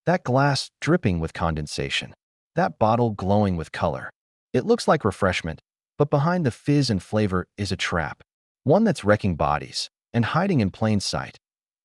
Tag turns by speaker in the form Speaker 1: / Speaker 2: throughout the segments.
Speaker 1: That glass dripping with condensation. That bottle glowing with color. It looks like refreshment, but behind the fizz and flavor is a trap. One that's wrecking bodies and hiding in plain sight.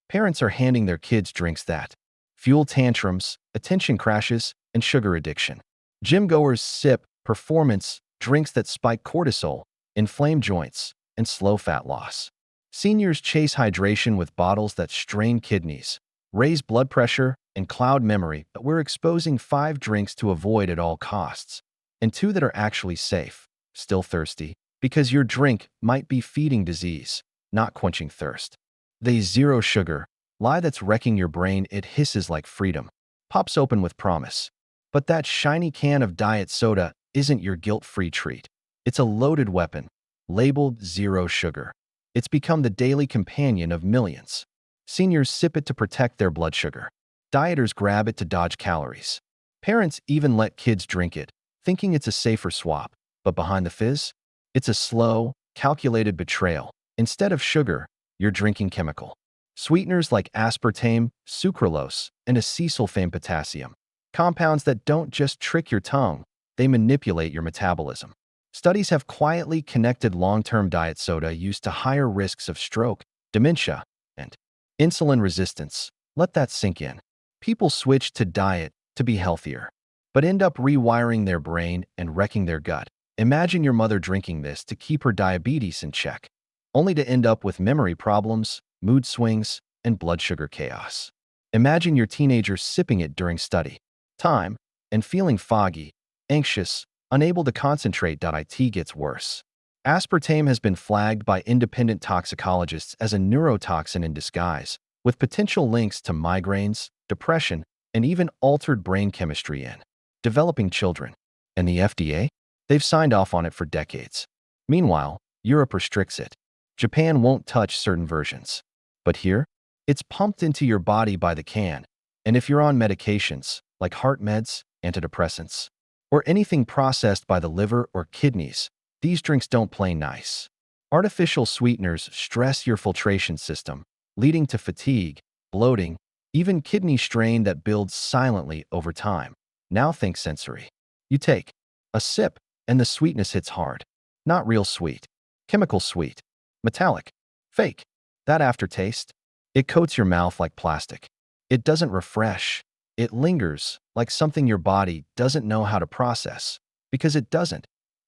Speaker 1: Parents are handing their kids drinks that fuel tantrums, attention crashes, and sugar addiction. Gym goers sip performance drinks that spike cortisol, inflame joints, and slow fat loss. Seniors chase hydration with bottles that strain kidneys, raise blood pressure, and cloud memory, but we're exposing 5 drinks to avoid at all costs, and 2 that are actually safe. Still thirsty? Because your drink might be feeding disease, not quenching thirst. The zero sugar lie that's wrecking your brain. It hisses like freedom, pops open with promise. But that shiny can of diet soda isn't your guilt-free treat. It's a loaded weapon, labeled zero sugar. It's become the daily companion of millions. Seniors sip it to protect their blood sugar. Dieters grab it to dodge calories. Parents even let kids drink it, thinking it's a safer swap. But behind the fizz, it's a slow, calculated betrayal. Instead of sugar, you're drinking chemical. Sweeteners like aspartame, sucralose, and acesulfame potassium. Compounds that don't just trick your tongue, they manipulate your metabolism. Studies have quietly connected long-term diet soda use to higher risks of stroke, dementia, and insulin resistance. Let that sink in. People switch to diet to be healthier, but end up rewiring their brain and wrecking their gut. Imagine your mother drinking this to keep her diabetes in check, only to end up with memory problems, mood swings, and blood sugar chaos. Imagine your teenager sipping it during study time and feeling foggy, anxious, unable to concentrate. It gets worse. Aspartame has been flagged by independent toxicologists as a neurotoxin in disguise, with potential links to migraines, depression, and even altered brain chemistry in developing children. And the FDA? They've signed off on it for decades. Meanwhile, Europe restricts it. Japan won't touch certain versions. But here, it's pumped into your body by the can. And if you're on medications, like heart meds, antidepressants, or anything processed by the liver or kidneys, these drinks don't play nice. Artificial sweeteners stress your filtration system, leading to fatigue, bloating, even kidney strain that builds silently over time. Now think sensory. You take a sip, and the sweetness hits hard. Not real sweet. Chemical sweet. Metallic. Fake. That aftertaste, it coats your mouth like plastic. It doesn't refresh. It lingers, like something your body doesn't know how to process. Because it doesn't.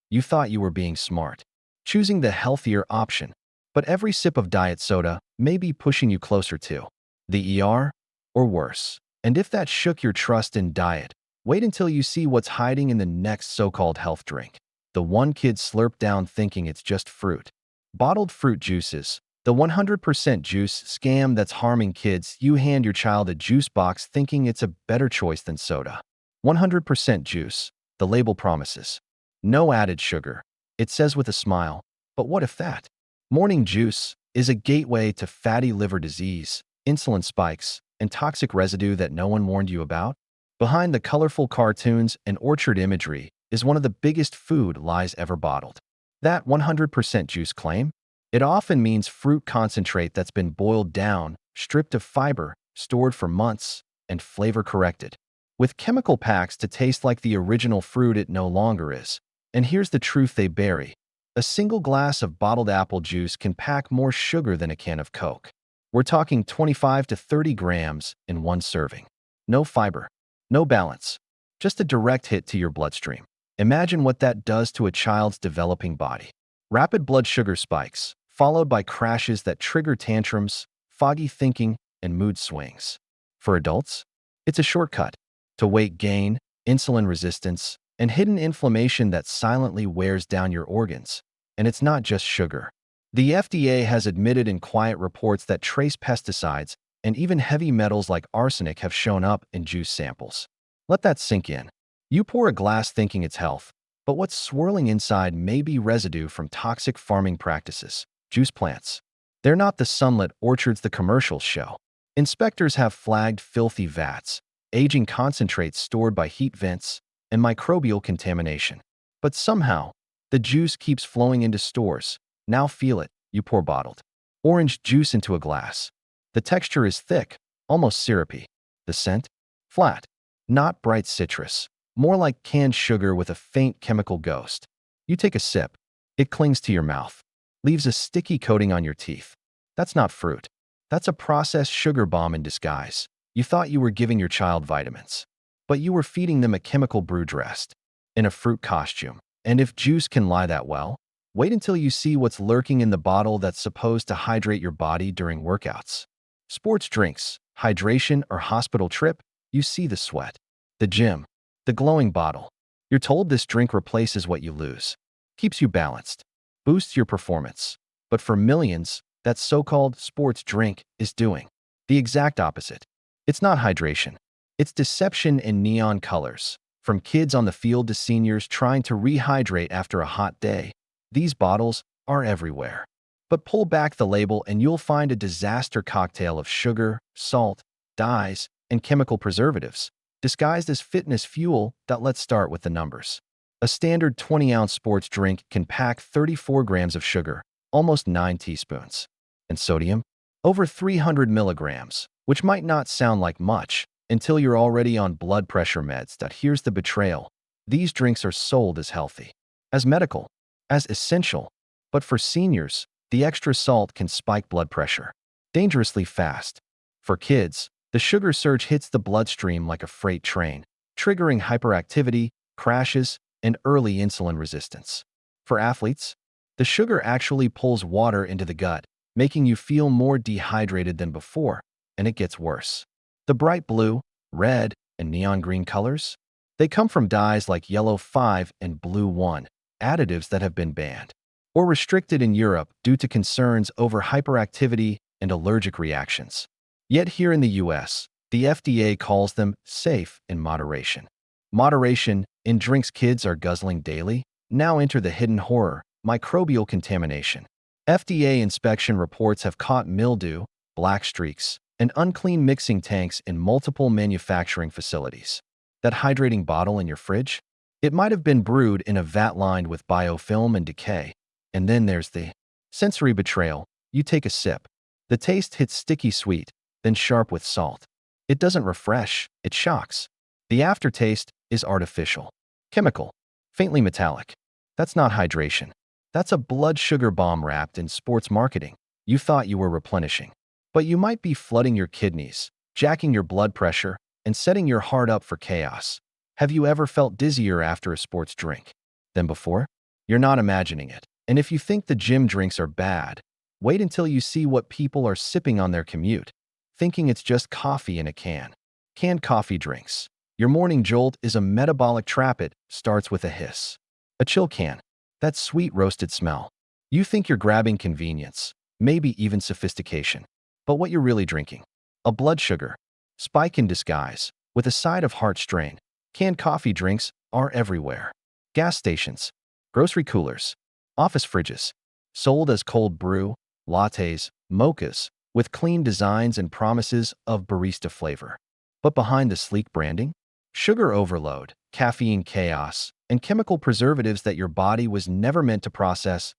Speaker 1: You thought you were being smart, choosing the healthier option. But every sip of diet soda may be pushing you closer to the ER, or worse. And if that shook your trust in diet, wait until you see what's hiding in the next so-called health drink. The one kid slurped down thinking it's just fruit. Bottled fruit juices. The 100% juice scam that's harming kids. You hand your child a juice box thinking it's a better choice than soda. 100% juice. The label promises. No added sugar. It says with a smile. But what if that? Morning juice is a gateway to fatty liver disease, insulin spikes, and toxic residue that no one warned you about? Behind the colorful cartoons and orchard imagery is one of the biggest food lies ever bottled. That 100% juice claim? It often means fruit concentrate that's been boiled down, stripped of fiber, stored for months, and flavor corrected. With chemical packs to taste like the original fruit it no longer is. And here's the truth they bury. A single glass of bottled apple juice can pack more sugar than a can of Coke. We're talking 25 to 30 grams in one serving. No fiber, no balance, just a direct hit to your bloodstream. Imagine what that does to a child's developing body. Rapid blood sugar spikes, followed by crashes that trigger tantrums, foggy thinking, and mood swings. For adults, it's a shortcut to weight gain, insulin resistance, and hidden inflammation that silently wears down your organs. And it's not just sugar. The FDA has admitted in quiet reports that trace pesticides and even heavy metals like arsenic have shown up in juice samples. Let that sink in. You pour a glass thinking it's health, but what's swirling inside may be residue from toxic farming practices. Juice plants. They're not the sunlit orchards the commercials show. Inspectors have flagged filthy vats, aging concentrates stored by heat vents, and microbial contamination. But somehow, the juice keeps flowing into stores. Now feel it. You pour bottled orange juice into a glass. The texture is thick, almost syrupy. The scent? Flat. Not bright citrus. More like canned sugar with a faint chemical ghost. You take a sip. It clings to your mouth. Leaves a sticky coating on your teeth. That's not fruit. That's a processed sugar bomb in disguise. You thought you were giving your child vitamins, but you were feeding them a chemical brew dressed in a fruit costume. And if juice can lie that well, wait until you see what's lurking in the bottle that's supposed to hydrate your body during workouts. Sports drinks, hydration, or hospital trip, you see the sweat. The gym, the glowing bottle. You're told this drink replaces what you lose, keeps you balanced, boosts your performance. But for millions, that so-called sports drink is doing the exact opposite. It's not hydration. It's deception in neon colors. From kids on the field to seniors trying to rehydrate after a hot day, these bottles are everywhere. But pull back the label and you'll find a disaster cocktail of sugar, salt, dyes, and chemical preservatives, disguised as fitness fuel. Let's start with the numbers. A standard 20-ounce sports drink can pack 34 grams of sugar, almost 9 teaspoons, and sodium, over 300 milligrams, which might not sound like much until you're already on blood pressure meds. Here's the betrayal. These drinks are sold as healthy, as medical, as essential, but for seniors, the extra salt can spike blood pressure dangerously fast. For kids, the sugar surge hits the bloodstream like a freight train, triggering hyperactivity, crashes, and early insulin resistance. For athletes, the sugar actually pulls water into the gut, making you feel more dehydrated than before, and it gets worse. The bright blue, red, and neon green colors? They come from dyes like yellow 5 and blue 1, additives that have been banned or restricted in Europe due to concerns over hyperactivity and allergic reactions. Yet here in the US, the FDA calls them safe in moderation. Moderation in drinks kids are guzzling daily? Now enter the hidden horror, microbial contamination. FDA inspection reports have caught mildew, black streaks, and unclean mixing tanks in multiple manufacturing facilities. That hydrating bottle in your fridge? It might have been brewed in a vat lined with biofilm and decay. And then there's the sensory betrayal. You take a sip. The taste hits sticky sweet, then sharp with salt. It doesn't refresh, it shocks. The aftertaste is artificial, chemical, faintly metallic. That's not hydration. That's a blood sugar bomb wrapped in sports marketing. You thought you were replenishing, but you might be flooding your kidneys, jacking your blood pressure, and setting your heart up for chaos. Have you ever felt dizzier after a sports drink than before? You're not imagining it. And if you think the gym drinks are bad, wait until you see what people are sipping on their commute, thinking it's just coffee in a can. Canned coffee drinks. Your morning jolt is a metabolic trap. It starts with a hiss. A chill can. That sweet roasted smell. You think you're grabbing convenience, maybe even sophistication. But what you're really drinking? A blood sugar spike in disguise, with a side of heart strain. Canned coffee drinks are everywhere. Gas stations, grocery coolers, office fridges. Sold as cold brew, lattes, mochas, with clean designs and promises of barista flavor. But behind the sleek branding? Sugar overload, caffeine chaos, and chemical preservatives that your body was never meant to process.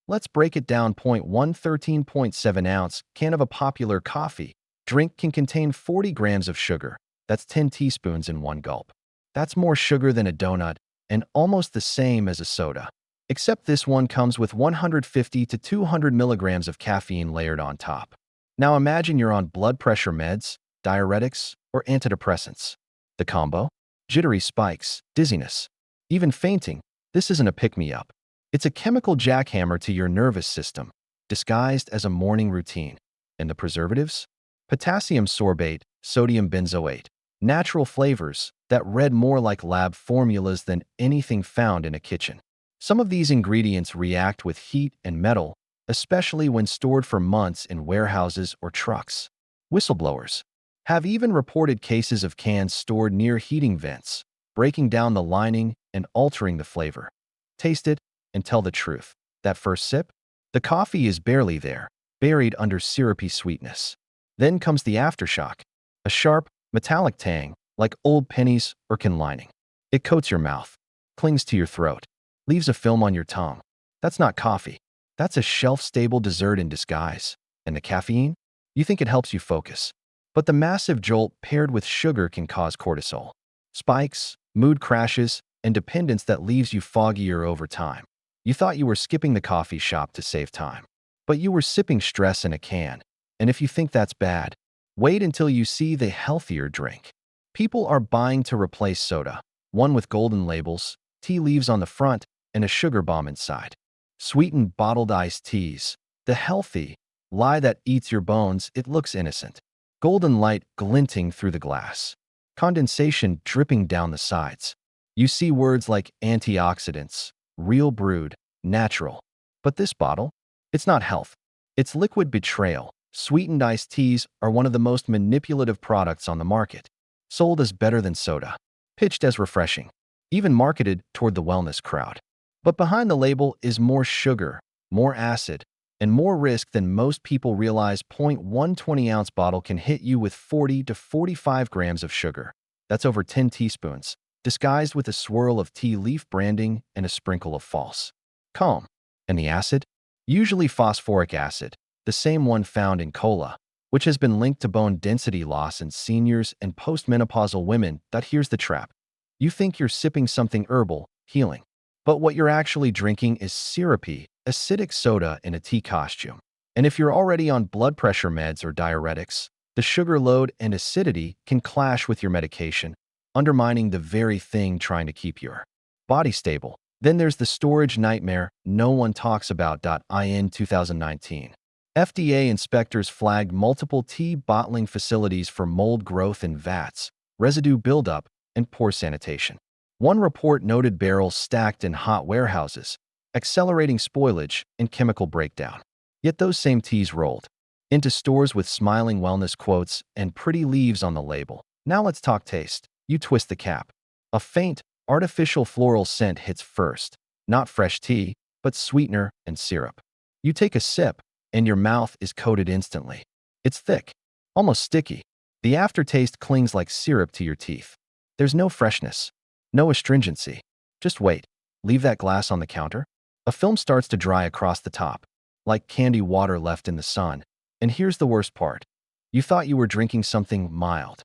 Speaker 1: Let's break it down. 13.7-ounce can of a popular coffee drink can contain 40 grams of sugar. That's 10 teaspoons in one gulp. That's more sugar than a donut and almost the same as a soda. Except this one comes with 150 to 200 milligrams of caffeine layered on top. Now imagine you're on blood pressure meds, diuretics, or antidepressants. The combo? Jittery spikes, dizziness, even fainting. This isn't a pick-me-up. It's a chemical jackhammer to your nervous system, disguised as a morning routine. And the preservatives? Potassium sorbate, sodium benzoate, natural flavors that read more like lab formulas than anything found in a kitchen. Some of these ingredients react with heat and metal, especially when stored for months in warehouses or trucks. Whistleblowers have even reported cases of cans stored near heating vents, breaking down the lining and altering the flavor. Taste it and tell the truth. That first sip? The coffee is barely there, buried under syrupy sweetness. Then comes the aftershock, a sharp, metallic tang, like old pennies or can lining. It coats your mouth, clings to your throat, leaves a film on your tongue. That's not coffee. That's a shelf-stable dessert in disguise. And the caffeine? You think it helps you focus. But the massive jolt paired with sugar can cause cortisol spikes, mood crashes, and dependence that leaves you foggier over time. You thought you were skipping the coffee shop to save time, but you were sipping stress in a can. And if you think that's bad, wait until you see the healthier drink. People are buying to replace soda, one with golden labels, tea leaves on the front, and a sugar bomb inside. Sweetened bottled iced teas, the healthy lie that eats your bones. It looks innocent. Golden light glinting through the glass. Condensation dripping down the sides. You see words like antioxidants, real brewed, natural. But this bottle? It's not health. It's liquid betrayal. Sweetened iced teas are one of the most manipulative products on the market. Sold as better than soda. Pitched as refreshing. Even marketed toward the wellness crowd. But behind the label is more sugar, more acid, and more risk than most people realize. 120-ounce bottle can hit you with 40 to 45 grams of sugar. That's over 10 teaspoons, disguised with a swirl of tea leaf branding and a sprinkle of false calm. And the acid? Usually phosphoric acid, the same one found in cola, which has been linked to bone density loss in seniors and postmenopausal women. That here's the trap. You think you're sipping something herbal, healing. But what you're actually drinking is syrupy, acidic soda in a tea costume. And if you're already on blood pressure meds or diuretics, the sugar load and acidity can clash with your medication, undermining the very thing trying to keep your body stable. Then there's the storage nightmare no one talks about. In 2019, FDA inspectors flagged multiple tea bottling facilities for mold growth in vats, residue buildup, and poor sanitation. One report noted barrels stacked in hot warehouses, accelerating spoilage and chemical breakdown. Yet those same teas rolled into stores with smiling wellness quotes and pretty leaves on the label. Now let's talk taste. You twist the cap. A faint, artificial floral scent hits first. Not fresh tea, but sweetener and syrup. You take a sip, and your mouth is coated instantly. It's thick, almost sticky. The aftertaste clings like syrup to your teeth. There's no freshness. No astringency. Just wait. Leave that glass on the counter. A film starts to dry across the top, like candy water left in the sun. And here's the worst part. You thought you were drinking something mild,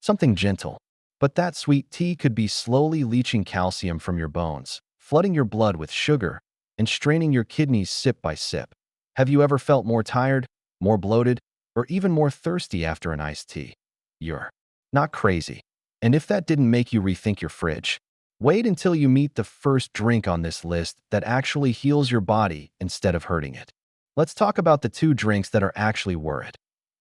Speaker 1: something gentle. But that sweet tea could be slowly leaching calcium from your bones, flooding your blood with sugar, and straining your kidneys sip by sip. Have you ever felt more tired, more bloated, or even more thirsty after an iced tea? You're not crazy. And if that didn't make you rethink your fridge, wait until you meet the first drink on this list that actually heals your body instead of hurting it. Let's talk about the two drinks that are actually worth it.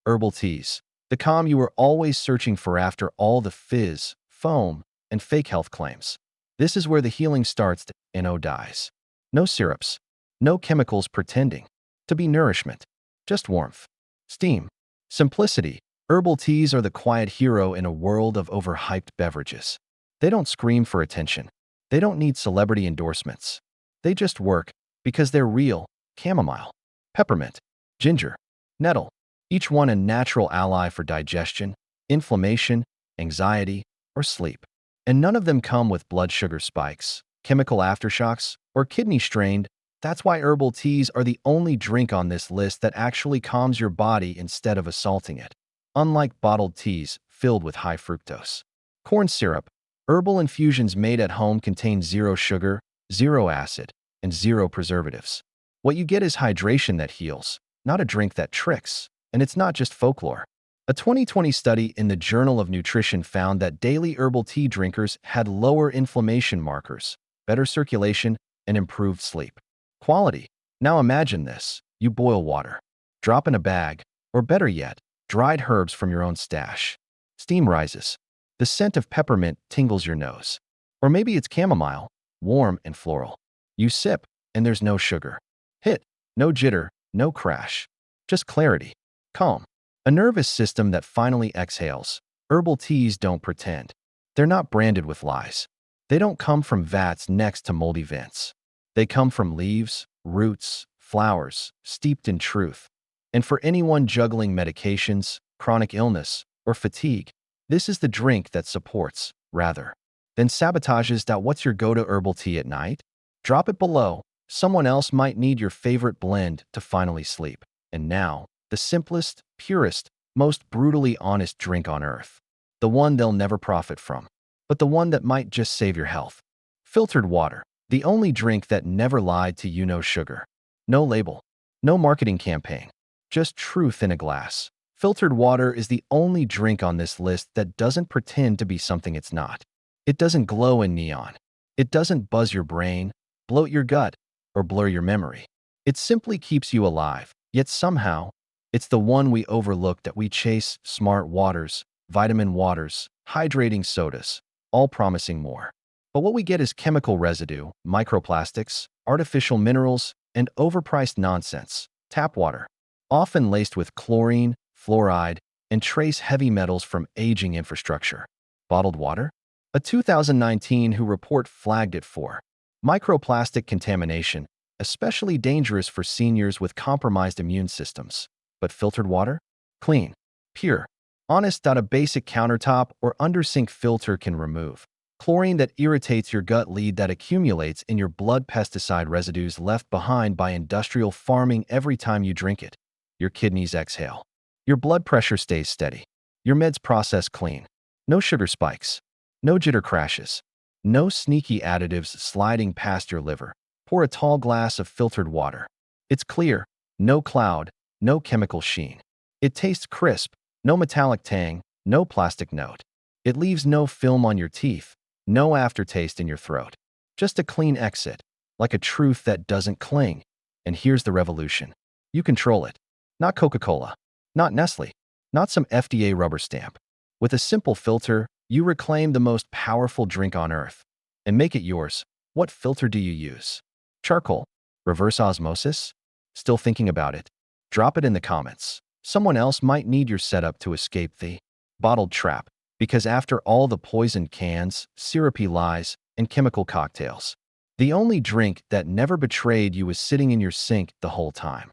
Speaker 1: Herbal teas, the calm you were always searching for after all the fizz, foam, and fake health claims. This is where the healing starts and no dyes. No syrups, no chemicals pretending to be nourishment, just warmth, steam, simplicity. Herbal teas are the quiet hero in a world of overhyped beverages. They don't scream for attention. They don't need celebrity endorsements. They just work because they're real. Chamomile, peppermint, ginger, nettle, each one a natural ally for digestion, inflammation, anxiety, or sleep. And none of them come with blood sugar spikes, chemical aftershocks, or kidney strain. That's why herbal teas are the only drink on this list that actually calms your body instead of assaulting it. Unlike bottled teas filled with high fructose corn syrup, herbal infusions made at home contain zero sugar, zero acid, and zero preservatives. What you get is hydration that heals, not a drink that tricks. And it's not just folklore. A 2020 study in the Journal of Nutrition found that daily herbal tea drinkers had lower inflammation markers, better circulation, and improved sleep quality. Now imagine this. You boil water, drop in a bag, or better yet, dried herbs from your own stash. Steam rises. The scent of peppermint tingles your nose. Or maybe it's chamomile, warm and floral. You sip, and there's no sugar. Hit, no jitter, no crash. Just clarity. Calm. A nervous system that finally exhales. Herbal teas don't pretend. They're not branded with lies. They don't come from vats next to moldy vents. They come from leaves, roots, flowers, steeped in truth. And for anyone juggling medications, chronic illness, or fatigue, this is the drink that supports, rather than sabotages. What's your go-to herbal tea at night? Drop it below. Someone else might need your favorite blend to finally sleep. And now, the simplest, purest, most brutally honest drink on earth. The one they'll never profit from, but the one that might just save your health. Filtered water, the only drink that never lied to you. No sugar, no label, no marketing campaign, just truth in a glass. Filtered water is the only drink on this list that doesn't pretend to be something it's not. It doesn't glow in neon. It doesn't buzz your brain, bloat your gut, or blur your memory. It simply keeps you alive, yet somehow, it's the one we overlook that we chase: smart waters, vitamin waters, hydrating sodas, all promising more. But what we get is chemical residue, microplastics, artificial minerals, and overpriced nonsense. Tap water, often laced with chlorine, fluoride, and trace heavy metals from aging infrastructure. Bottled water? A 2019 WHO report flagged it for microplastic contamination, especially dangerous for seniors with compromised immune systems. But filtered water? Clean, pure, honest. A basic countertop or undersink filter can remove chlorine that irritates your gut, lead that accumulates in your blood, pesticide residues left behind by industrial farming every time you drink it. Your kidneys exhale. Your blood pressure stays steady. Your meds process clean. No sugar spikes. No jitter crashes. No sneaky additives sliding past your liver. Pour a tall glass of filtered water. It's clear. No cloud. No chemical sheen. It tastes crisp. No metallic tang. No plastic note. It leaves no film on your teeth. No aftertaste in your throat. Just a clean exit, like a truth that doesn't cling. And here's the revolution. You control it. Not Coca-Cola. Not Nestle. Not some FDA rubber stamp. With a simple filter, you reclaim the most powerful drink on earth and make it yours. What filter do you use? Charcoal? Reverse osmosis? Still thinking about it? Drop it in the comments. Someone else might need your setup to escape the bottled trap. Because after all the poisoned cans, syrupy lies, and chemical cocktails, the only drink that never betrayed you was sitting in your sink the whole time.